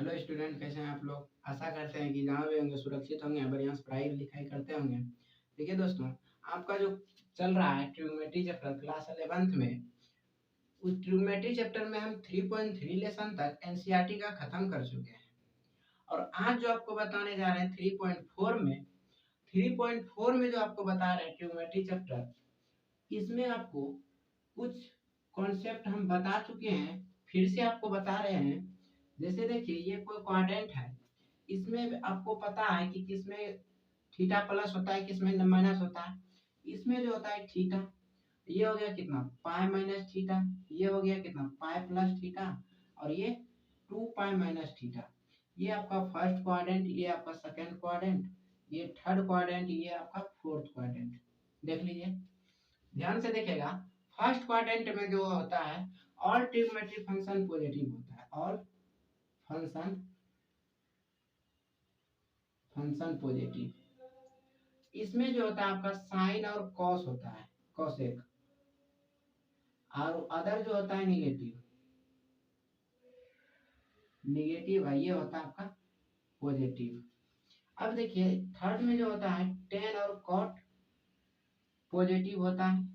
Hello student, कैसे हैं आप लोग। आशा करते हैं कि जहाँ भी होंगे सुरक्षित होंगे, बढ़िया से पढ़ाई लिखाई करते होंगे। देखिए दोस्तों, आपका जो चल रहा है ट्रिग्नोमेट्री चैप्टर क्लास 11th में, उस ट्रिग्नोमेट्री चैप्टर में हम 3.3 लेसन तक एनसीईआरटी का खत्म कर चुके हैं। और आज जो आपको बताने जा रहे हैं 3.4 में जो आपको बता रहे हैं ट्रिग्नोमेट्री चैप्टर, इसमें आपको कुछ कॉन्सेप्ट हम बता चुके हैं, फिर से आपको बता रहे हैं। जैसे देखिए, ये कोई क्वाड्रेंट है, इसमें आपको पता है कि किसमें थीटा प्लस होता है, किसमें माइनस होता है। इसमें जो होता है थीटा, ये हो गया कितना पाई माइनस थीटा, ये हो गया कितना पाई प्लस थीटा, और ये 2 पाई माइनस थीटा। ये आपका फर्स्ट क्वाड्रेंट, ये आपका सेकंड क्वाड्रेंट, ये थर्ड क्वाड्रेंट, ये आपका फोर्थ क्वाड्रेंट। देख लीजिए, ध्यान से देखेगा। फर्स्ट क्वाड्रेंट में जो होता है, ऑल ट्रिग्नोमेट्रिक फंक्शन पॉजिटिव होता है। All function function positive. इसमें जो होता है आपका साइन और कॉस होता है, कॉसेक। और अदर जो होता है निगेटिव, निगेटिव है, ये होता है आपका पॉजिटिव। अब देखिए, थर्ड में जो होता है टेन और कॉट पॉजिटिव होता है।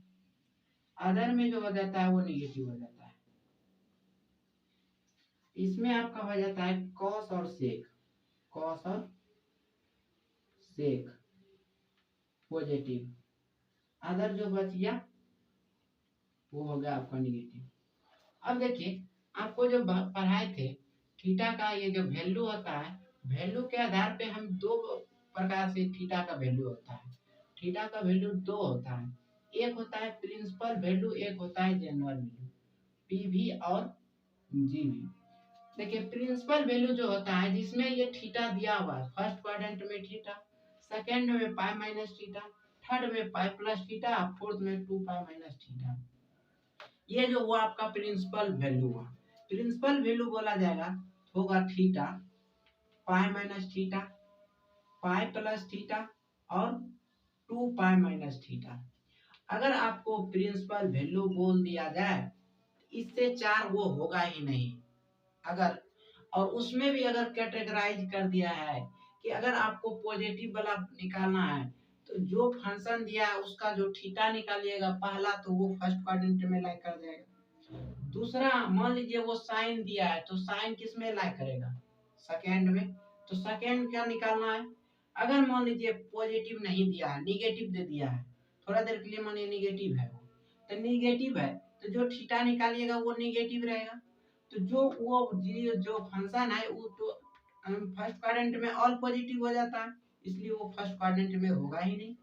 अदर में जो हो जाता है वो निगेटिव हो जाता है। इसमें आपका हो जाता है कॉस और सेक, कॉस और सेक पॉजिटिव। अदर जो बच गया वो हो गया आपका निगेटिव। अब देखिए, आपको जो पढ़ाए थे थीटा का ये जो वैल्यू होता है, वैल्यू के आधार पे हम दो प्रकार से थीटा का वैल्यू होता है। थीटा का वैल्यू दो होता है, एक होता है प्रिंसिपल वैल्यू, एक होता है जनरल वैल्यू, पीवी और जीवी। देखिए, प्रिंसिपल वैल्यू जो होता है जिसमें ये थीटा दिया हुआ है, फर्स्ट क्वाड्रेंट में थीटा, सेकंड में पाई माइनस थीटा, थर्ड में पाई प्लस थीटा, फोर्थ में 2 पाई माइनस थीटा। ये जो हुआ आपका प्रिंसिपल वैल्यू हुआ। प्रिंसिपल वैल्यू बोला जाएगा होगा थीटा, पाई minus theta, pi plus theta और 2 पाई माइनस थीटा। अगर आपको प्रिंसिपल वैल्यू बोल दिया जाए, इससे चार वो होगा ही नहीं। अगर और उसमें भी अगर कैटेगराइज कर दिया है कि अगर आपको पॉजिटिव वाला निकालना है, तो जो फंक्शन दिया है उसका जो थीटा निकालिएगा पहला, तो वो फर्स्ट क्वाड्रेंट में लाई कर जाएगा। दूसरा, मान लीजिए वो साइन दिया है, तो साइन किस में लाई करेगा, सेकेंड में, तो सेकेंड क्या निकालना है। अगर मान लीजिए पॉजिटिव नहीं दिया है, निगेटिव दे दिया है, थोड़ा देर के लिए मानिए निगेटिव है वो, तो निगेटिव है तो जो थीटा निकालिएगा वो निगेटिव रहेगा। तो जो फंक्शन है वो तो फर्स्ट क्वाड्रेंट में ऑल पॉजिटिव हो जाता है, इसलिए वो फर्स्ट क्वाड्रेंट में होगा ही नहीं।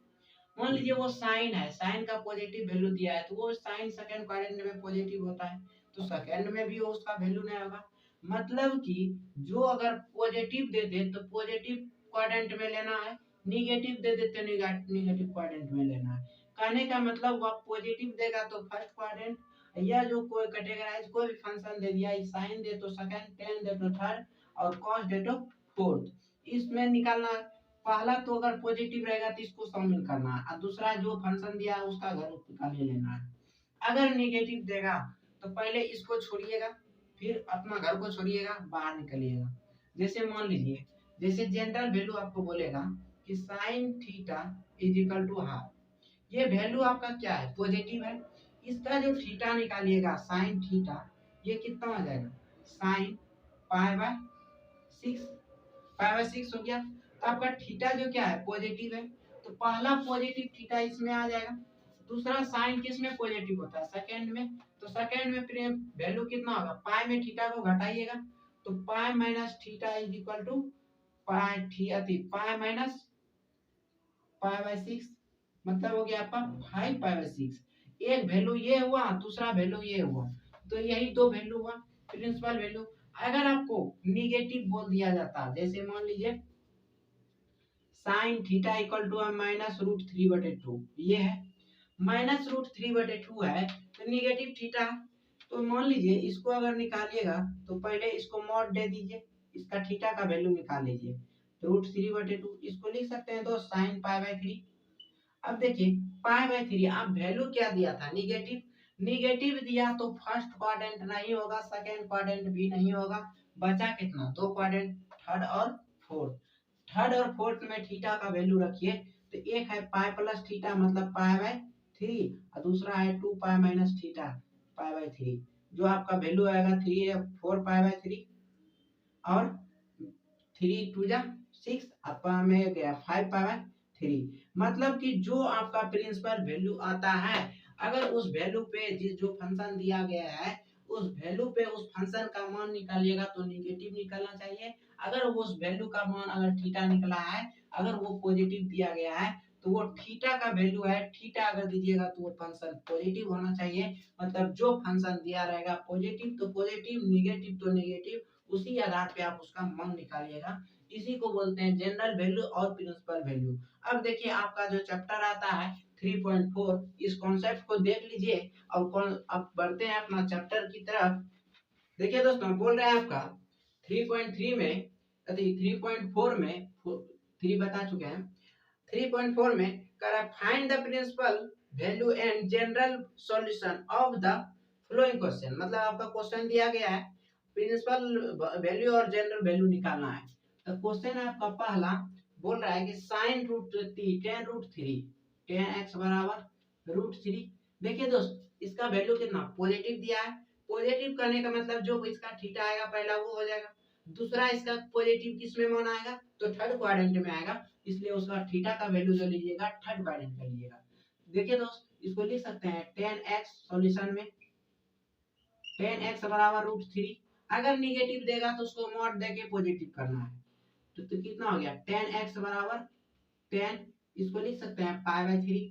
मान लीजिए वो साइन है, साइन का पॉजिटिव वैल्यू दिया है, तो वो साइन सेकंड क्वाड्रेंट में पॉजिटिव होता है, तो सेकंड में भी उसका वैल्यू नहीं होगा। मतलब कि जो अगर पॉजिटिव दे दे तो पॉजिटिव क्वाड्रेंट में लेना है, निगेटिव दे दे तो निगेटिव क्वाड्रेंट में लेना है। कहने का मतलब वो पॉजिटिव देगा तो फर्स्ट क्वाड्रेंट, या जो कोई कैटेगराइज कोई भी फंक्शन दे दिया, साइन दे तो सेकंड, टेन दे तो थर्ड, और कॉस दे तो फोर्थ, इसमें निकालना है। पहला तो अगर पॉजिटिव रहेगा तो इसको शामिल करना है, और दूसरा जो फंक्शन दिया है उसका घर का ले लेना है। अगर नेगेटिव देगा तो पहले इसको छोड़िएगा, फिर अपना घर को छोड़िएगा, बाहर निकलिएगा। जैसे मान लीजिए, जैसे जनरल वैल्यू आपको बोलेगा कि sine theta is equal to half, ये वैल्यू आपका क्या है, पॉजिटिव है। इसका जो थीटा निकालिएगा साइन थीटा, ये कितना आ जाएगा, sine pi by 6, pi by 6 हो गया। तो आपका थीटा जो क्या है, पॉजिटिव है, तो पहला पॉजिटिव थीटा इसमें आ जाएगा। दूसरा, साइन किस में पॉजिटिव होता है, सेकंड में, तो सेकंड में वैल्यू कितना होगा, पाई में थीटा को घटाइएगा, तो pi minus theta is equal to pi pi minus pi by 6, मतलब हो गया आपका 5 पाई बाय 6। एक वैल्यू ये हुआ, दूसरा वैल्यू ये हुआ, तो यही दो वैल्यू हुआ प्रिंसिपल वैल्यू। अगर आपको निगेटिव बोल दिया जाता, जैसे मान लीजिए sine theta equal to minus root 3/2, ये है माइनस रूट 3/2 है, तो निगेटिव थीटा, तो मान लीजिए इसको अगर निकालिएगा तो पहले इसको मॉड दे दीजिए, इसका थीटा का वैल्यू निकाल लीजिए, रूट 3/2, इसको लिख सकते हैं तो साइन पाई बाय 3। अब देखिए, पाई बाय 3 आप वैल्यू क्या दिया था, निगेटिव, निगेटिव दिया तो फर्स्ट क्वाड्रेंट नहीं होगा, सेकंड क्वाड्रेंट भी नहीं होगा, बचा कितना, दो क्वाड्रेंट, थर्ड और फोर्थ। थर्ड और फोर्थ में थीटा का वैल्यू रखिए, तो एक है पाई प्लस थीटा मतलब पाई बाय 3, और दूसरा है 2 पाई माइनस थीटा पाई बाय 3। जो आपका वैल्यू आएगा 3 है 4 पाई बाय 3, और 3 टू जा 6 अपा में गया 5 पाई बाय 3। मतलब कि जो आपका प्रिंसिपल वैल्यू आता है, अगर उस वैल्यू पे जिस जो फंक्शन दिया गया है उस वैल्यू पे उस फंक्शन का मान निकालिएगा तो निगेटिव निकलना चाहिए। अगर उस वैल्यू का मान अगर थीटा निकला है, अगर वो पॉजिटिव दिया गया है, तो वो थीटा का वैल्यू है, थीटा अगर दीजिएगा तो वो फंक्शन पॉजिटिव होना चाहिए। मतलब जो फंक्शन दिया रहेगा पॉजिटिव तो पॉजिटिव, निगेटिव तो निगेटिव, उसी आधार पे आप उसका मान निकालिएगा। इसी को बोलते हैं जनरल वैल्यू और प्रिंसिपल वैल्यू। अब देखिए आपका जो चैप्टर आता है 3.4, इस कॉन्सेप्ट को देख लीजिए और अब बढ़ते हैं अपना चैप्टर की तरफ। देखिए दोस्तों, बोल रहे हैं आपका 3.3 में, 3.4 में 3 बता चुके हैं, 3.4 में कह रहा है find the principal value and general solution of the flowing question. मतलब आपका क्वेश्चन दिया गया है, प्रिंसिपल वैल्यू और जनरल वैल्यू निकालना है। तो क्वेश्चन है आपका पहला, बोल रहा है कि साइन रूट 10 रूट 3 10x बराबर रूट 3। देखिए दोस्त, इसका वैल्यू कितना पॉजिटिव दिया है। पॉजिटिव करने का मतलब जो इसका थीटा आएगा पहला वो हो जाएगा, दूसरा इसका पॉजिटिव किस में मान आएगा तो थर्ड क्वाड्रेंट में आएगा, इसलिए उसका थीटा का वैल्यू जो लीजिएगा थर्ड क्वाड्रेंट का लीजिएगा। देखिए दोस्त, इसको लिख सकते हैं 10x सॉल्यूशन में 10x बराबर रूट 3। अगर निगेटिव देगा तो उसको मॉड देके पॉजिटिव करना है। तो कितना हो गया 10x बराबर 10, इसको लिख सकते हैं पाई बाय 3,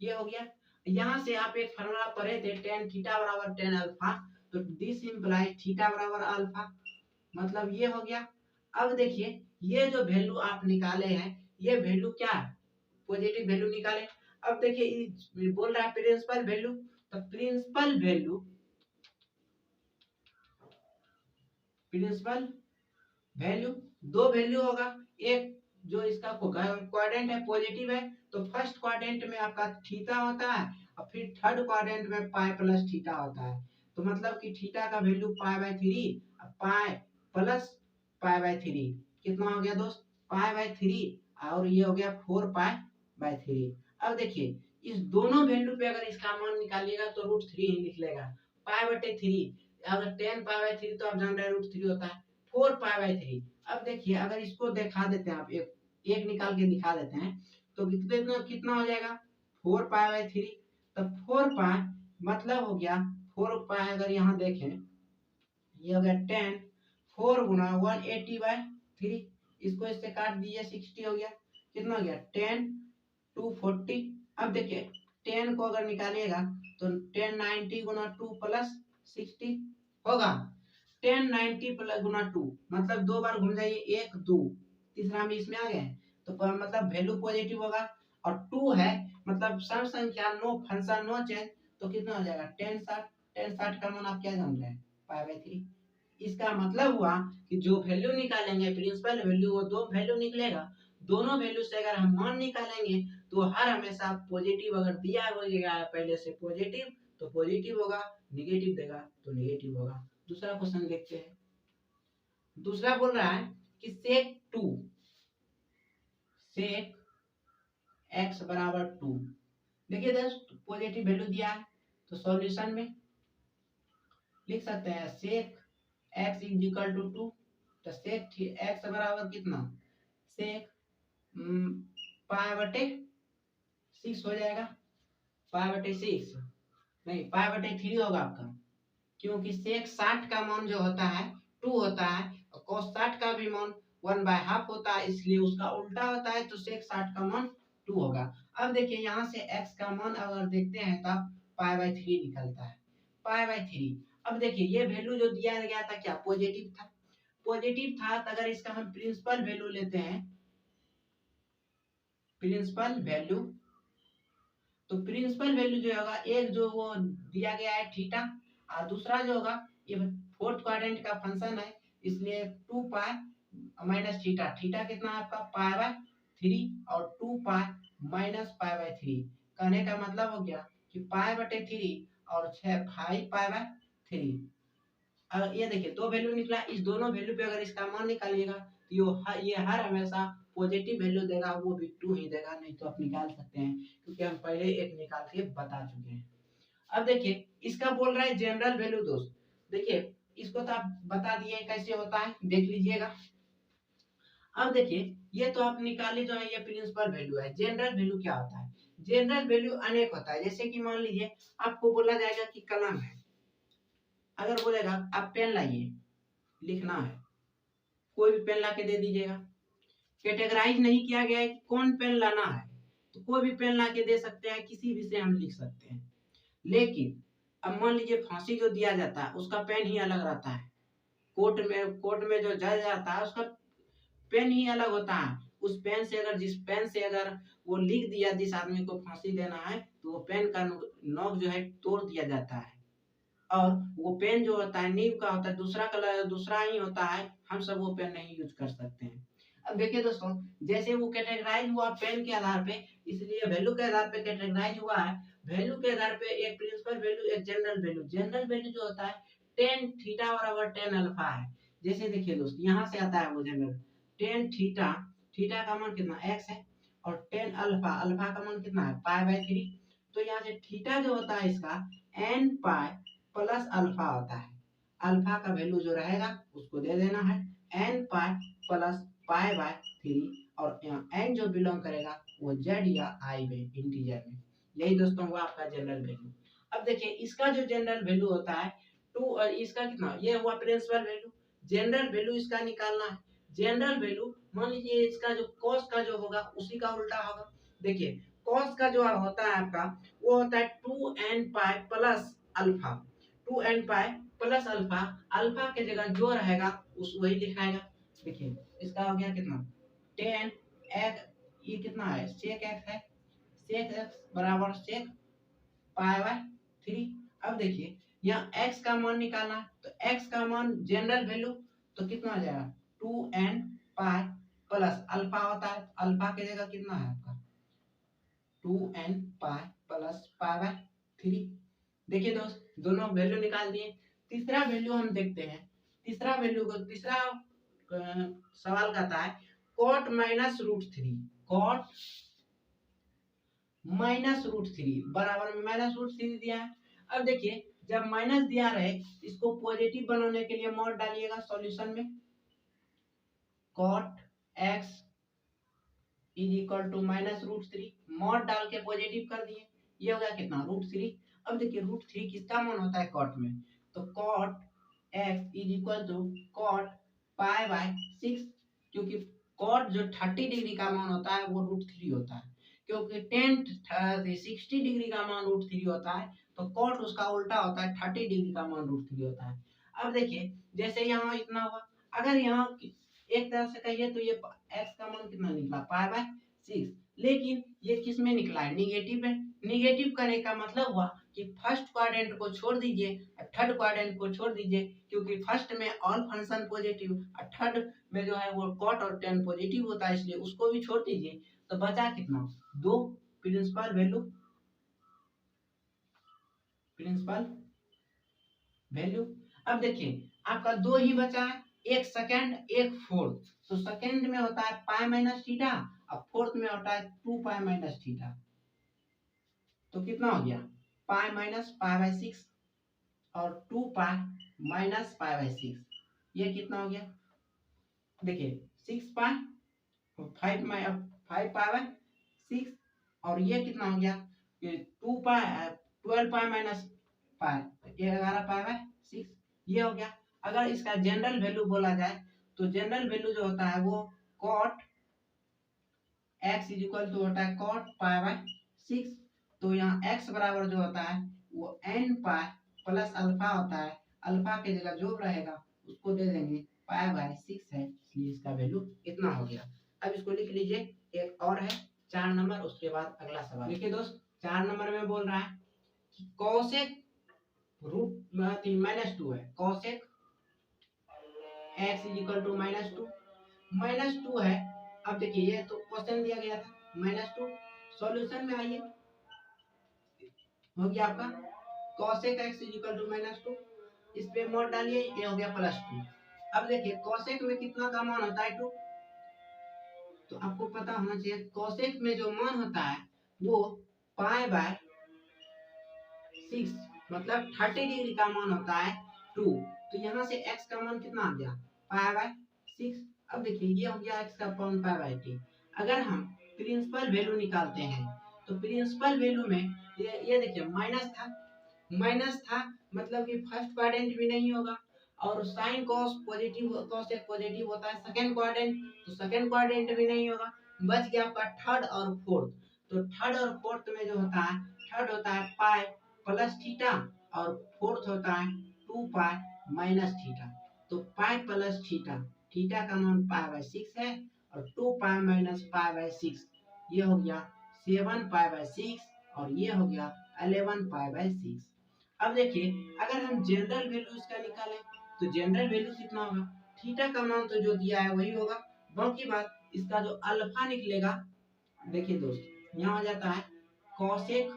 ये हो गया। यहाँ से आप एक फार्मूला पढ़े थे tan थीटा बराबर tan अल्फा, तो दिस इंप्लाइज थीटा बराबर अल्फा, मतलब ये हो गया। अब देखिए ये जो वैल्यू आप निकाले हैं, ये वैल्यू क्या है पॉजिटिव वैल्यू निकाले। अब देखिए बोल रहा है प्रिंसिपल वैल्यू, तो प्रिंसिपल वैल्यू दो वैल्यू होगा। एक जो इसका क्वाड्रेंट है पॉजिटिव है, तो फर्स्ट क्वाड्रेंट में आपका थीटा होता है और फिर थर्ड क्वाड्रेंट में पाई प्लस थीटा होता है। तो मतलब कि थीटा का value pi by 3, pi plus pi by 3 कितना हो गया दोस्त पाई बाय 3, और ये हो गया 4 पाई बाय 3। अब देखिए इस दोनों वैल्यू पे अगर इसका मान निकालिएगा तो रूट 3 ही निकलेगा। पाई बटे 3, अगर 10 पाई बाय 3 तो आप जान रहे हैं रूट 3 होता है 4 पाई बाय 3। अब देखिए अगर इसको दिखा देते हैं आप, एक एक निकाल के दिखा देते हैं, तो कितना कितना हो जाएगा 4 पाई बाय 3। तो 4 पाई मतलब हो गया 4 पाई, अगर यहाँ देखें ये हो गया 10, 4 गुना 180 बाय 3, इसको इससे काट दीजिए 60 हो गया। कितना हो गया 10 240। अब देखिए 10 को अगर निकालिएगा तो 10 90 गुना 2 प्लस 60 होगा। 10 90 प्लस गुना 2 मतलब दो बार घूम जाइए 1 2, तीसरा में इसमें आ गए, तो मतलब वैल्यू पॉजिटिव होगा। और 2 है मतलब सम संख्या नो फंक्शन नो चेंज, तो कितना हो जाएगा 10 60। 10 60 का मान आप क्या जान रहे हैं पाई बाय 3। इसका मतलब हुआ कि जो वैल्यू निकालेंगे प्रिंसिपल वैल्यू वो दो वैल्यू निकलेगा, दोनों वैल्यू से अगर हम मान निकालेंगे तो हर हमेशा पॉजिटिव, अगर दिया गया है पहले से पॉजिटिव तो पॉजिटिव होगा, निगेटिव देगा तो निगेटिव होगा। दूसरा क्वेश्चन देखते हैं। दूसरा बोल रहा है कि सेक x बराबर 2। देखिए दोस्त पॉजिटिव वैल्यू दिया है, तो सॉल्यूशन में लिख सकते हैं सेक x इज इक्वल टू 2। तो सेक x बराबर कितना सेक पाई बटे 6 हो जाएगा, पाई बटे 6 नहीं पाई बटे 3 होगा आपका, क्योंकि सेक 60 का मान जो होता है 2 होता है और cos 60 का भी मान 1/2 होता है, इसलिए उसका उल्टा होता है, तो सेक 60 का मान 2 होगा। अब देखिए यहाँ से x का मान अगर देखते हैं तो पाई बाय 3 निकलता है, पाई बाय 3। अब देखिए ये वैल्यू जो दिया गया था क्या पॉजिटिव था, पॉजिटिव था, तो अगर इसका हम प्रिंसिपल वैल्यू लेते हैं, प्रिंसिपल वैल्यू, तो प्रिंसिपल वैल्यू जो होगा एक जो वो दिया गया है थीटा, और दूसरा जो होगा ये फोर्थ क्वाड्रेंट का फंक्शन है, इसलिए 2 पाई माइनस थीटा, थीटा कितना है आपका पाई बाय 3 और 2 पाई माइनस पाई बाय 3। कहने का मतलब हो गया कि पाई बटे 3 और 6 5 पाई बाय 3। ये देखिए दो वैल्यू निकला, इस दोनों वैल्यू पे अगर इसका मान निकालिएगा तो ये हर हमेशा पॉजिटिव वैल्यू देगा, वो भी 2 ही देगा, नहीं तो आप निकाल सकते हैं क्योंकि हम पहले एक निकाल के बता चुके हैं। अब देखिए इसका बोल रहा है जनरल वैल्यू दोस्त। देखिए इसको तो आप बता दिए कैसे होता है, देख लीजिएगा। अब देखिए ये तो आप निकाले जो है, ये प्रिंसिपल वैल्यू है। जनरल वैल्यू क्या होता है? जनरल वैल्यू अनेक होता है। जैसे कि मान लीजिए आपको बोला जाएगा कि कलम है, अगर बोलेगा आप पेन लाइए, लिखना है, कोई भी पेन ला के दे दीजिएगा। कैटेगराइज नहीं किया गया है कि कौन पेन लाना है, तो कोई भी पेन ला के दे सकते हैं, किसी भी से हम लिख सकते हैं। लेकिन अब मान लीजिए फांसी जो दिया जाता है उसका पेन ही अलग रहता है। कोर्ट में जो जज आता है उसका पेन ही अलग होता है। उस पेन से अगर जिस पेन से अगर वो लिख दिया जिस आदमी को फांसी देना है, तो वो पेन का नोक जो है तोड़ दिया जाता है। और वो पेन जो होता है नीब का होता है, दूसरा कलर दूसरा ही होता है, हम सब वो पेन नहीं यूज कर सकते हैं। अब देखिए दोस्तों, जैसे वो कैटेगराइज हुआ पेन के आधार पे, इसलिए वैल्यू के आधार पे कैटेगराइज हुआ है। वैल्यू के आधार पे एक प्रिंसिपल वैल्यू, एक जनरल वैल्यू। जनरल वैल्यू जो होता है टेन थीटा बराबर टेन अल्फा है। जैसे देखिए दोस्त, यहाँ से आता है वो जनरल। टेन थीटा, थीटा का मान कितना एक्स है, और टेन अल्फा, अल्फा का मान कितना है पाई बाई थ्री। तो यहाँ से थीटा जो होता है इसका एन पाई प्लस अल्फा होता है। अल्फा का वैल्यू जो रहेगा उसको दे देना है n pi plus pi by three, और एन जो बिलोंग करेगा वो जेड या आई में इंटीजर में। यही दोस्तों हुआ आपका जनरल वैल्यू। अब देखिए इसका जो जनरल वैल्यू होता है टू, और इसका कितना, ये हुआ प्रिंसिपल वैल्यू। जनरल वैल्यू इसका निकालना है। जनरल वैल्यू मान लीजिए इसका जो कॉस का जो होगा उसी का उल्टा होगा। देखिए कॉस का जो होता है आपका, वो होता है two n pi plus alpha. Two n pi plus alpha, alpha के जगह जो रहेगा उस वही लिखाएगा। देखिए इसका हो गया कितना टेन एक्स, ये कितना है सेक एक्स है, सेक एक्स बराबर सेक पाई बाय थ्री। अब देखिए यहाँ x का मान निकालना है, तो x का मान जनरल वैल्यू तो कितना आ जाएगा two n pi plus alpha होता है, अल्फा के जगह कितना है आपका two n pi plus pi by three. देखिए दोस्त दोनों वैल्यू निकाल दिए। तीसरा वैल्यू हम देखते हैं। तीसरा वैल्यू को तीसरा सवाल कहता है cot minus root three. Cot minus root three बराबर में माइनस रूट थ्री दिया है। अब देखिए जब माइनस दिया रहे, इसको पॉजिटिव बनाने के लिए मॉड डालिएगा सॉल्यूशन में। Cot x is equal to minus root three, mod डाल के पॉजिटिव कर दिए, ये हो गया कितना रूट थ्री। अब देखिए रूट थ्री किसका मान होता है कॉट में, तो cot x is equal to cot pi by six, क्योंकि कॉट जो 30 डिग्री का मान होता है वो रूट थ्री होता है, क्योंकि टेन 60 डिग्री का मान रूट थ्री होता है, तो कॉट उसका उल्टा होता है 30 डिग्री का मान रूट थ्री होता है। अब देखिए जैसे यहाँ इतना हुआ, अगर यहाँ एक तरह से कहिए तो ये एक्स का मान कितना निकला पाई बाय सिक्स, लेकिन ये किस में निकला है निगेटिव में। निगेटिव करने का मतलब हुआ कि फर्स्ट क्वाड्रेंट को छोड़ दीजिए और थर्ड क्वाड्रेंट को छोड़ दीजिए, क्योंकि फर्स्ट में ऑल फंक्शन पॉजिटिव और थर्ड में जो है वो कॉट और टेन पॉजिटिव होता है, इसलिए उसको भी छोड़ दीजिए। तो बचा कितना दो प्रिंसिपल वैल्यू, प्रिंसिपल वैल्यू। अब देखिए आपका दो ही बचा है, एक सेकंड एक फोर्थ। तो सेकंड में होता है पाई माइनस थीटा और फोर्थ में होता है टू पाई माइनस थीटा। तो कितना हो गया pi minus pi by six और two pi minus pi by six, ये कितना हो गया देखिए six pi, five five pi by six, और ये कितना हो गया ये टू पाई 12 पाई माइनस पाई, ये 11 पाई बाय सिक्स, ये हो गया। अगर इसका जनरल वैल्यू बोला जाए तो जनरल वैल्यू जो होता है वो cot x is equal to होता है कॉट पाई बाय सिक्स। तो यहाँ x बराबर जो होता है वो n पाई प्लस अल्फा होता है, अल्फा के जगह जो रहेगा उसको दे देंगे पाई बाय सिक्स है, इसलिए इसका वैल्यू इतना हो गया। अब इसको लिख लीजिए। एक और है 4 नंबर, उसके बाद अगला सवाल देखिए दोस्त। 4 नंबर में बोल रहा है कि कॉसेक रूट माइनस टू है, cosec x is equal to minus two है। अब देखिए ये तो क्वेश्चन दिया गया था माइनस टू, सॉल्यूशन में आइए, हो गया आपका cosec x is equal to minus two. इस पे मोड डालिए, ये हो गया +2। अब देखिए कोसेक में कितना का मान होता है 2, तो आपको पता होना चाहिए कोसेक में जो मान होता है वो π/6 मतलब 30 डिग्री का मान होता है 2। तो यहाँ से x का मान कितना आ गया π/6। अब देखिए ये हो गया x का मान π/t। अगर हम प्रिंसिपल वैल्यू निकालते हैं तो प्रिंसिपल वैल्यू में ये देखिए माइनस था मतलब कि फर्स्ट क्वाड्रेंट भी नहीं होगा, और साइन कॉस पॉजिटिव कॉस एक पॉजिटिव होता है सेकंड क्वाड्रेंट, तो सेकंड क्वाड्रेंट भी नहीं होगा। बच गया आपका थर्ड और फोर्थ। तो थर्ड और फोर्थ में जो होता है, थर्ड होता है पाई प्लस थीटा और फोर्थ होता है 2 पाई माइनस थीटा। तो पाई प्लस थीटा, थीटा का मान π/6 है और 2 पाई माइनस π/6 ये हो गया 7 π/6 और ये हो गया 11 π/6। अब देखिए अगर हम जनरल वैल्यू इसका निकालें तो जनरल वैल्यू कितना होगा, थीटा का मान तो जो दिया है वही होगा, बाकी बात इसका जो अल्फा निकलेगा, देखिए दोस्त यहाँ हो जाता है cosec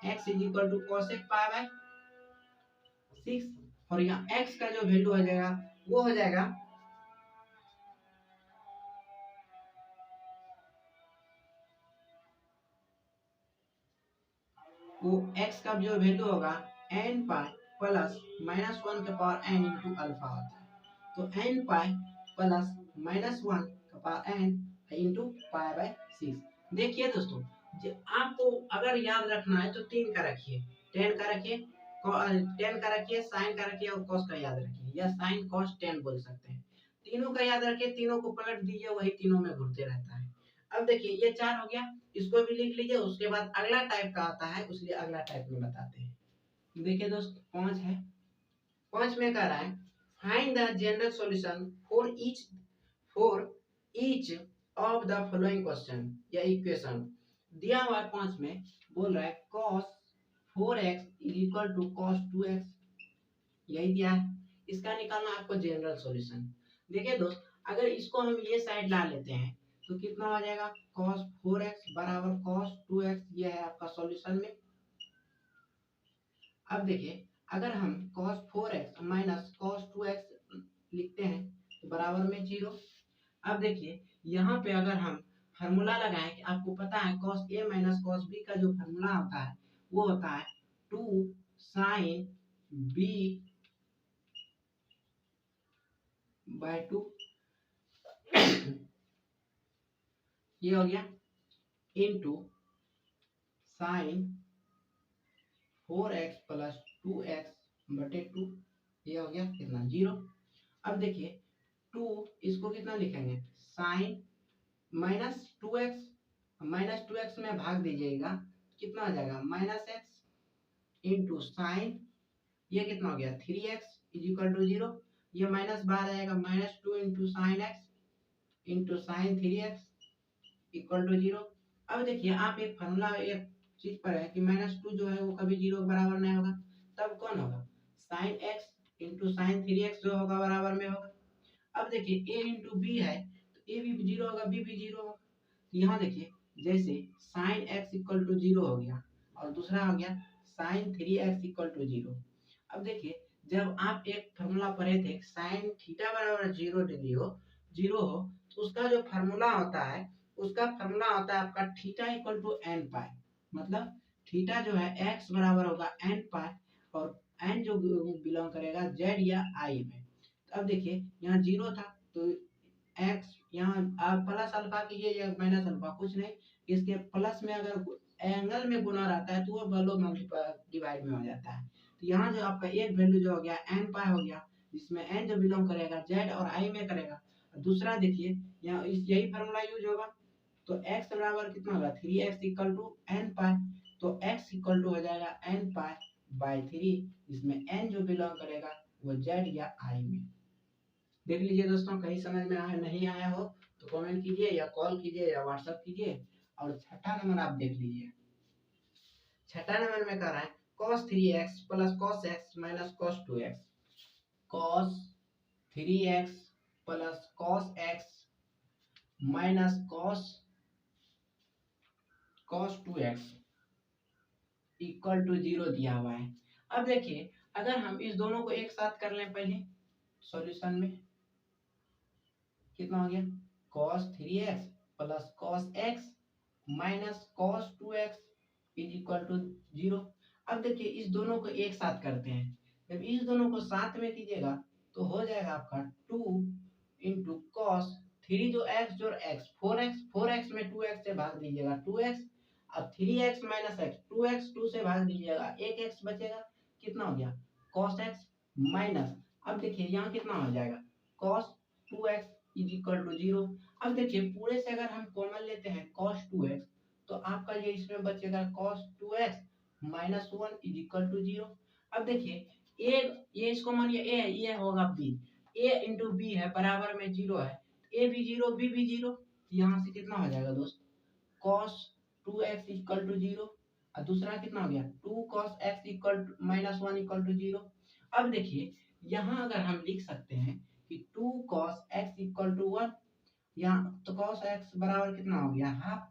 x equal to cosec π/6 और यहाँ x का जो वैल्यू हो जाएगा वो हो जाएगा वो x का जो वैल्यू होगा n पाई प्लस माइनस 1 के पावर n इंटू अल्फा होता है। तो n पाई प्लस माइनस 1 का पावर n इंटू π/6। देखिए दोस्तों आपको अगर याद रखना है तो 3 का रखिए, 10 का रखिए, 10 का रखिए, साइन का रखिए और कॉस का याद रखिए, या साइन कॉस 10 बोल सकते हैं। तीनों का याद रखिए, तीनों को पलट दीजिए, वही तीनों में घूमते रहता है। अब देखिए ये 4 हो गया, इसको भी लिख लीजिए। उसके बाद अगला टाइप का आता है, उसलिए अगला टाइप में बताते हैं। देखिए दोस्त 5 है, 5 में कह रहा है find the general solution for each of the following question या इक्वेशन। दिया हुआ 5 में बोल रहा है cos 4x equal to cos 2x, यही दिया है। इसका निकालना आपको जनरल सॉल्यूशन। देखिए दोस्त अगर इसको हम ये साइड ला लेते हैं तो कितना हो जाएगा cos 4x बराबर cos 2x, ये है आपका सॉल्यूशन में। अब देखिए अगर हम cos 4x minus cos 2x लिखते हैं तो बराबर में 0। अब देखिए यहाँ पे अगर हम फार्मूला लगाएं कि आपको पता है cos a minus cos b का जो फार्मूला होता है वो होता है 2 sin b बाय 2, ये हो गया into sine 4x plus 2x बटे 2, ये हो गया कितना 0। अब देखिए 2 इसको कितना लिखेंगे साइन माइनस 2x में भाग दीजिएगा, कितना आ जाएगा माइनस एक्स इंटू साइन, ये कितना हो गया 3x इक्वल टू 0। ये माइनस बाहर आएगा -2 into sine x into sine 3x equal to 0। अब देखिए आप एक फॉर्मूला एक चीज पर है कि -2 जो है वो कभी 0 के बराबर नहीं होगा, तब कौन होगा sign x into sine 3x जो होगा बराबर में होगा। अब देखिए a इंटू बी है तो a भी 0 होगा, b भी 0 होगा। यहाँ देखिए जैसे साइन x इक्वल टू 0 हो गया और दूसरा हो गया साइन 3x इक्वल टू 0। अब देखिए जब आप एक फॉर्मूला पढ़े थे साइन थीटा बराबर 0 डिग्री हो 0 हो, तो उसका जो फार्मूला होता है उसका फार्मूला होता है आपका थीटा इक्वल टू एन पाई, मतलब थीटा जो है x बराबर होगा एन पाई और एन जो बिलोंग करेगा z या i में। तो अब देखिए यहाँ 0 था तो x यहाँ आप प्लस अल्फा कीजिए या माइनस अल्फा कुछ नहीं, इसके प्लस में अगर एंगल में गुना रहता है तो वो वैल्यू मल्टीप्लाई डिवाइड में हो जाता है। तो यहाँ जो आपका एक वैल्यू जो हो गया एन पाई हो गया, जिसमें एन जो बिलोंग करेगा जेड और आई में करेगा। दूसरा देखिए यहाँ इस यही फार्मूला यूज होगा, तो x बराबर कितना होगा 3x इक्वल टू एन पाई, तो x इक्वल टू हो जाएगा एन पाई बाई 3, जिसमें n जो बिलोंग करेगा वो z या i में। देख लीजिए दोस्तों कहीं समझ में आया नहीं आया हो तो कमेंट कीजिए या कॉल कीजिए या व्हाट्सएप कीजिए। और छठा नंबर आप देख लीजिए, छठा नंबर में कह रहा है cos 3x plus cos x minus cos 2x, cos 3x plus cos x minus cos 2x equal to 0 दिया हुआ है। अब देखिए अगर हम इस दोनों को एक साथ कर लें पहले सॉल्यूशन में, कितना हो गया cos 3x plus cos x minus cos 2x is equal to 0। अब देखिए इस दोनों को एक साथ करते हैं, जब इस दोनों को साथ में कीजिएगा तो हो जाएगा आपका 2 इंटू कॉस 3 जो x जो x 4x में 2x से भाग दीजिएगा 2x, अब 3x माइनस x 2x 2 से भाग दीजिएगा 1x बचेगा, कितना हो गया cos x माइनस, अब देखिए यहाँ कितना हो जाएगा cos 2x is equal to 0। अब देखिए पूरे से अगर हम कॉमन लेते हैं cos 2x तो आपका ये इसमें बचेगा cos 2x minus 1 is equal to 0। अब देखिए ए ये इसको मानिए ए है, ये होगा बी, ए इंटू बी है बराबर में 0 है, ए भी 0 बी भी 0, यहाँ से कितना हो जाएगा दोस्त cos 2x इक्वल टू 0, और दूसरा कितना हो गया 2 cos x equal minus 1 equal to 0। अब देखिए यहाँ अगर हम लिख सकते हैं कि 2 cos x इक्वल टू 1, यहाँ तो cos x बराबर कितना हो गया हाफ,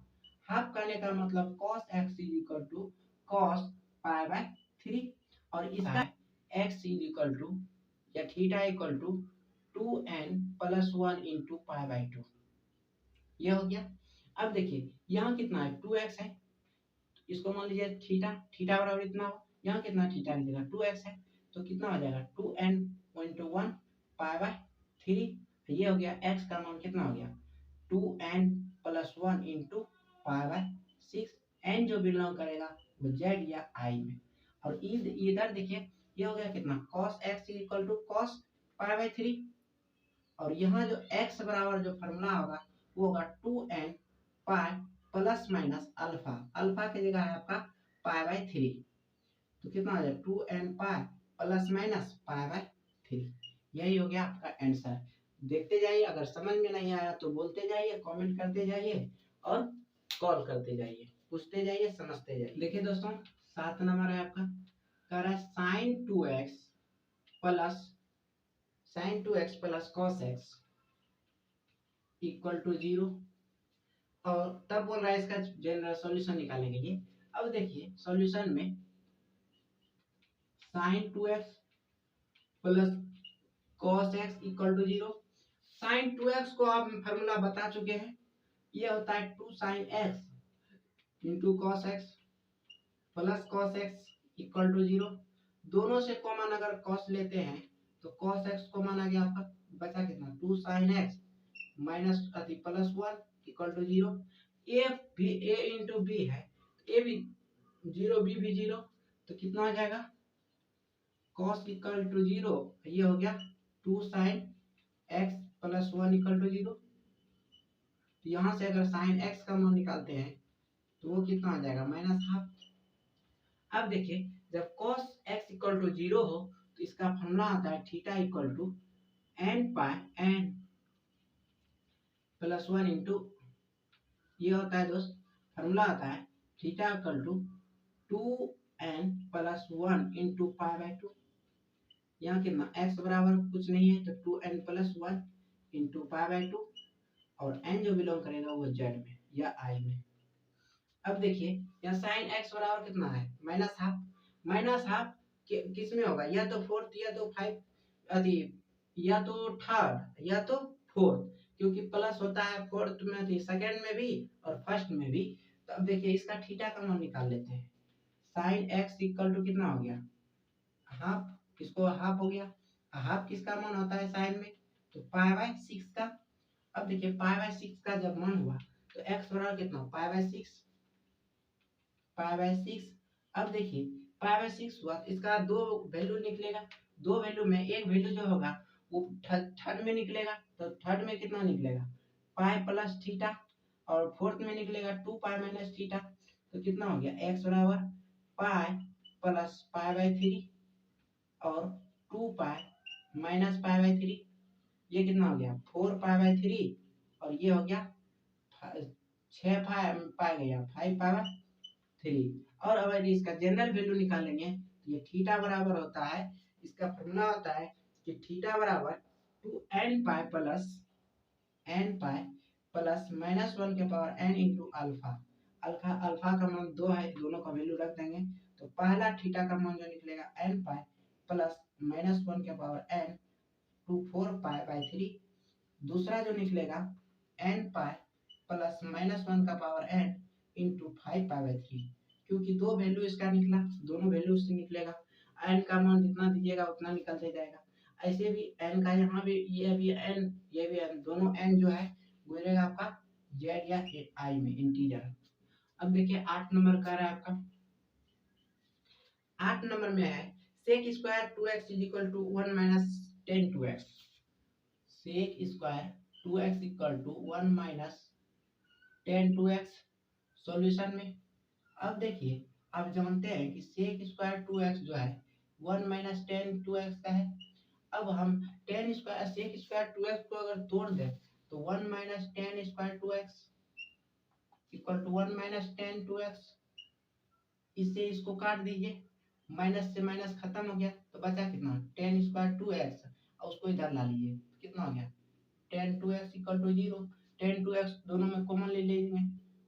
हाफ करने का मतलब cos x is equal to cos pi by 3, और इसका x इज इक्वल टू या theta equal to 2n plus 1 into pi by 2, ये हो गया। अब देखिए यहाँ कितना है 2x है, इसको मान लीजिए थीटा, थीटा बराबर इतना हो, यहाँ कितना थीटा लीजिएगा 2x है, तो कितना हो जाएगा 2n इंटू 1 पाई बाय 3, ये हो गया x का मान कितना हो गया 2n plus 1 into pi by 6, n जो बिलोंग करेगा वो z या i में, और इधर देखिए ये हो गया कितना cos x equal to cos pi by 3, और यहाँ जो x बराबर जो फॉर्मूला होगा वो होगा 2n pi plus minus alpha, alpha की जगह है आपका पाई बाय 3, तो कितना आ जाएगा 2n pi plus minus pi by 3, यही हो गया आपका आंसर। देखते जाइए, अगर समझ में नहीं आया तो बोलते जाइए, कमेंट करते जाइए और कॉल करते जाइए, पूछते जाइए, समझते जाइए। देखिए दोस्तों 7 नंबर है आपका, कह रहा है sin 2x plus cos x equal to 0, और तब बोल रहा है इसका जनरल सॉल्यूशन निकालने के लिए। अब देखिए सॉल्यूशन में sin 2x plus cos x equal to 0, sin 2x को आप फॉर्मूला बता चुके हैं, ये होता है 2 sin x into cos x plus cos x equal to 0, दोनों से कॉमन अगर cos लेते हैं तो cos x कॉमन आ गया आपका, बचा कितना 2 sin x minus plus 1 equal to 0, A भी a इंटू बी है, ए भी 0 बी भी 0, तो कितना आ जाएगा cos इक्वल टू 0, ये हो गया 2 sin x plus 1 equal to 0, तो यहाँ से अगर sin x का मान निकालते हैं तो वो कितना आ जाएगा माइनस हाफ। अब देखिए जब cos x इक्वल टू 0 हो तो इसका फॉर्मूला आता है theta equal to n pi n plus 1 into, ये होता है दोस्त फॉर्मूला आता है theta equal to 2n plus 1 into pi by 2, यहाँ कितना x बराबर कुछ नहीं है तो 2n plus 1 into pi by 2, और n जो बिलोंग करेगा वो z में या i में। अब देखिए यहाँ साइन x बराबर कितना है माइनस हाफ, माइनस हाफ किस में होगा या तो फोर्थ या तो फाइव अभी या तो थर्ड या तो फोर्थ, क्योंकि प्लस होता है फोर्थ में भी सेकंड में भी और फर्स्ट में भी। तो अब देखिए इसका थीटा का मान निकाल लेते हैं, साइन x इक्वल टू कितना हो गया हाफ, इसको हाफ हो गया, हाफ किसका मान होता है साइन में तो पाई बाय 6 का। अब देखिए पाई बाय 6 का जब मान हुआ तो x बराबर कितना पाई बाय 6, पाई बाय 6। अब देखिए पाई बाय 6 हुआ तो इसका दो वैल्यू निकलेगा, दो वैल्यू में एक वैल्यू जो होगा वो थर्ड में निकलेगा, तो थर्ड में कितना निकलेगा पाई प्लस थीटा, और फोर्थ में निकलेगा 2 पाई माइनस थीटा, तो कितना हो गया x बराबर पाई प्लस पाई बाय 3 और 2 पाई माइनस पाई बाय 3, ये कितना हो गया 4 पाई बाय 3, और ये हो गया 6 पाई गया 5 पाई बाय 3। और अगर इसका जनरल वैल्यू निकालेंगे तो ये थीटा बराबर होता है, इसका फॉर्मूला होता है कि थीटा बराबर 2n पाई प्लस माइनस 1 के power n into alpha, alpha का मान 2 है, दोनों का वैल्यू रख देंगे तो पहला थीटा का मान जो निकलेगा n पाई प्लस -1 के पावर n टू 4π/3। दूसरा जो निकलेगा n पाई प्लस -1 का पावर n इंटू 5π/3, क्योंकि दो वैल्यू इसका निकला, दोनों वैल्यू उससे निकलेगा, n का मान जितना दीजिएगा उतना निकलते जाएगा। ऐसे भी n का यहाँ भी ये भी n, ये भी n, दोनों n जो है गुजरेगा आपका z या i में इंटीजर। अब देखिए 8 नंबर का है आपका, 8 नंबर में है sec square 2x is equal to 1 minus 10 2x। sec square 2x equal to 1 minus 10 2x solution में। अब देखिए आप जानते हैं कि sec स्क्वायर 2x जो है 1 माइनस 10 2x का है। अब हम 10 स्क्वायर sec स्क्वायर 2x को अगर तोड़ दें तो 1 minus 10 square 2x equal to 1 minus 10 2x। इससे इसको काट दीजिए, माइनस से माइनस खत्म हो गया तो बचा कितना 10 स्क्वायर 2x, और उसको इधर ला लीजिए, कितना हो गया 10 2x इक्वल टू 0। 10 2x दोनों में कॉमन ले लेंगे,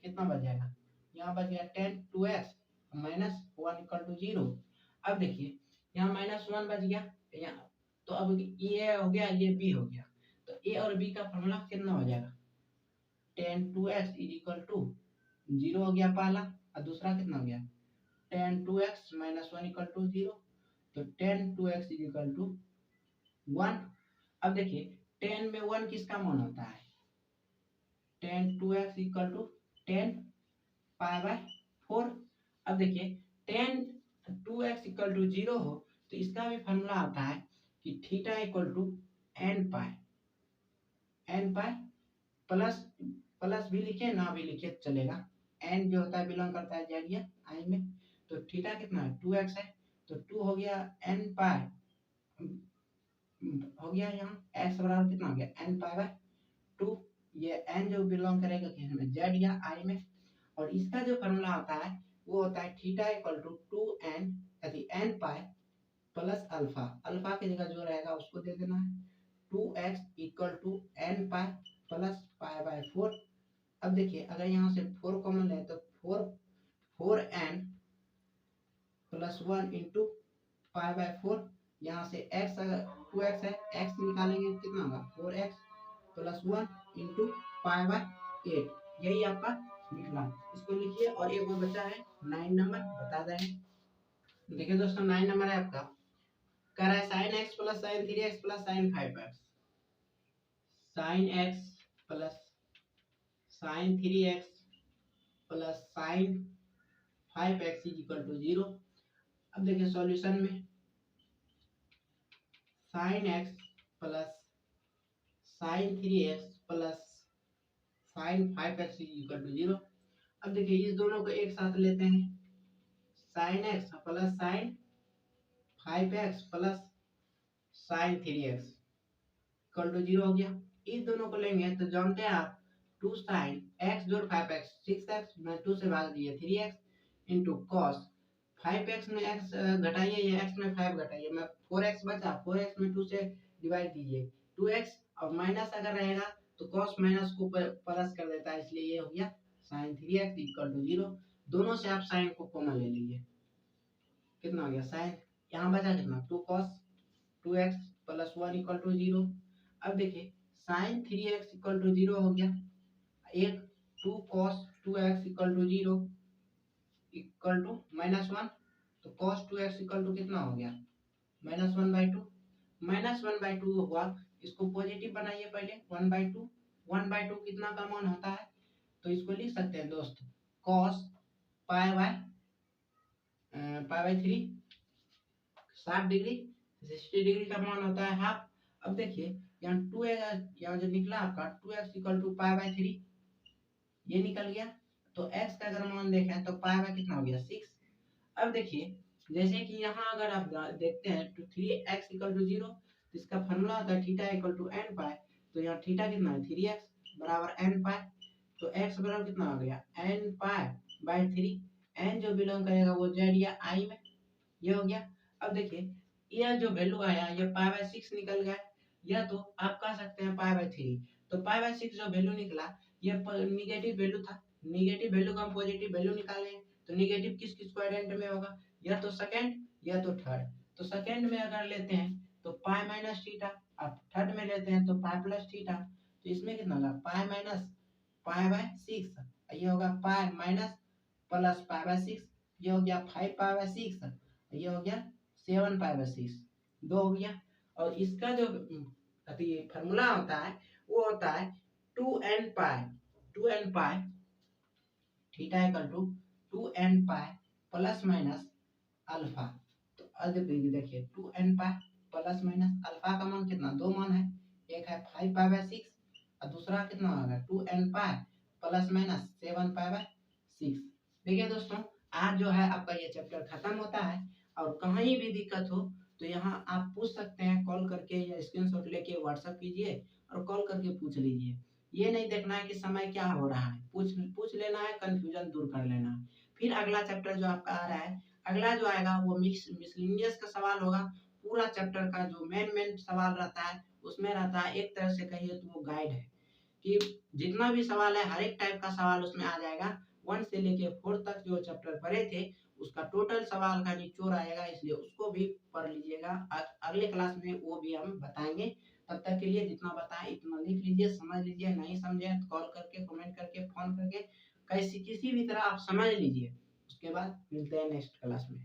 कितना बच जाएगा, यहाँ बच गया 10 2x माइनस 1 इक्वल टू 0। अब देखिए यहाँ -1 बच गया यहाँ, तो अब ये हो गया, ये b हो गया, तो a और b का फॉर्मूला कितना हो जाएगा 10 2x इज इक्वल टू 0 हो गया पहला, और दूसरा कितना हो गया 10 2x माइनस 1 इक्वल टू 0, तो 10 2x इज इक्वल टू 1। अब देखिए 10 में 1 किसका मान होता है, 10 2x इक्वल टू 10 π/4। अब देखिए 10 2x इक्वल टू 0 हो तो इसका भी फॉर्मूला आता है कि theta equal to n pi plus plus भी लिखे ना भी लिखे चलेगा, n जो होता है बिलोंग करता है z या i में, तो थीटा कितना है 2x है, तो 2 हो गया n पाई हो गया, यहाँ x बराबर कितना हो गया n π/2। ये n जो बिलोंग करेगा कि हमें z या i में, और इसका जो फॉर्मूला होता है वो होता है थीटा इक्वल टू 2n यदि n pi plus alpha, alpha की जगह जो रहेगा उसको दे देना है 2x equal to n pi plus π/4। अब देखिए अगर यहाँ से 4 कॉमन ले तो 4n प्लस 1 इंटू π/4, यहाँ से x अगर 2x है x निकालेंगे कितना होगा 4x प्लस 1 इंटू π/8, यही आपका निकला। इसको लिखिए, और एक और बचा है 9 नंबर बता रहे हैं। देखिए दोस्तों 9 नंबर है आपका, कह रहा है sin x plus sin 3x plus sin 5x, sin x plus sin 3x plus sin 5x is equal to 0। अब देखिए सॉल्यूशन में sin x plus sin 3x plus sin 5x is equal to 0। अब देखिए इस दोनों को एक साथ लेते हैं, sin x plus sin 5x plus sin 3x equal to 0 हो गया। इस दोनों को लेंगे तो जानते हैं आप 2 sin x जोड़ 5x 6x में 2 से भाग दिए 3x इंटू cos 5x में x घटाइए या x में 5 घटाइए, मैं 4x बचा, 4x में 2 से डिवाइड कीजिए 2x, और माइनस अगर रहेगा तो cos माइनस को प्लस कर देता है, इसलिए ये हो गया sin 3x इक्वल टू 0। दोनों से आप sin को कॉमन ले लीजिए, कितना हो गया sin, यहाँ बचा कितना 2 cos 2x plus 1 equal to 0। अब देखिए sin 3x इक्वल टू 0 हो गया, एक 2 cos 2x equal to 0 equal to -1, तो cos 2x इक्वल टू कितना हो गया -1/2, -1/2 हुआ, इसको पॉजिटिव बनाइए पहले 1/2, 1/2 कितना का मान होता है, तो इसको लिख सकते हैं दोस्त cos π/3 60 डिग्री, 60 डिग्री का मान होता है हाफ। अब देखिए यहाँ 2 यहाँ जो निकला आपका 2x इक्वल टू π/3 ये निकल गया, तो x का अगर मान देखें तो π कितना हो गया 6। अब देखिए जैसे कि यहाँ अगर आप देखते हैं तो 3x इक्वल टू 0, तो इसका फॉर्मूला होता है थीटा इक्वल टू n पाई, तो यहाँ थीटा कितना है 3x बराबर n पाई, तो x बराबर कितना हो गया n पाई/3, n जो बिलोंग करेगा वो z या i में, ये हो गया। अब देखिए यह जो वैल्यू आया ये π/6 निकल गया, या तो आप कह सकते हैं π/3, तो π/6 जो वैल्यू निकला ये निगेटिव वैल्यू था, निगेटिव वैल्यू का हम पॉजिटिव वैल्यू निकालें तो निगेटिव किस किस क्वाड्रेंट में होगा, या तो सेकंड या तो थर्ड, तो सेकेंड में अगर लेते हैं तो पाई माइनस थीटा, अब थर्ड में लेते हैं तो पाई प्लस थीटा। तो इसमें कितना होगा पाई माइनस पाई बाय 6, ये होगा pi minus plus pi by 6, ये हो गया 5 पाई बाय 6, ये हो गया 7 पाई बाय 6, दो हो गया। और इसका जो फार्मूला होता है वो होता है 2n pi, 2n pi theta equal to 2n pi plus minus alpha. तो अब देखिए 2n pi plus minus alpha का मान कितना, दो मान है, एक है 5 पाई बाय 6 और दूसरा कितना होगा 2n pi plus minus 7 pi by 6। देखिए दोस्तों, आज जो है आपका ये चैप्टर खत्म होता है, और कहीं भी दिक्कत हो तो यहाँ आप पूछ सकते हैं कॉल करके या स्क्रीनशॉट लेके व्हाट्सएप कीजिए और कॉल करके पूछ लीजिए। ये नहीं देखना है कि समय क्या हो रहा है, पूछ पूछ लेना है, कंफ्यूजन दूर कर लेना है। फिर अगला चैप्टर जो आपका आ रहा है, अगला जो आएगा वो मिसलिनियस का सवाल होगा। पूरा चैप्टर का जो मेन सवाल रहता है उसमें रहता है, एक तरह से कहिए तो वो गाइड है कि जितना भी सवाल है हर एक टाइप का सवाल उसमें आ जाएगा। 1 से लेके 4 तक जो चैप्टर पढ़े थे उसका टोटल सवाल का निचोड़ आएगा, इसलिए उसको भी पढ़ लीजिएगा। अगले क्लास में वो भी हम बताएंगे। तब तक के लिए जितना बताएं इतना लिख लीजिए, समझ लीजिए, नहीं समझे तो कॉल करके, कमेंट करके, फोन करके, कैसी किसी भी तरह आप समझ लीजिए। उसके बाद मिलते हैं नेक्स्ट क्लास में।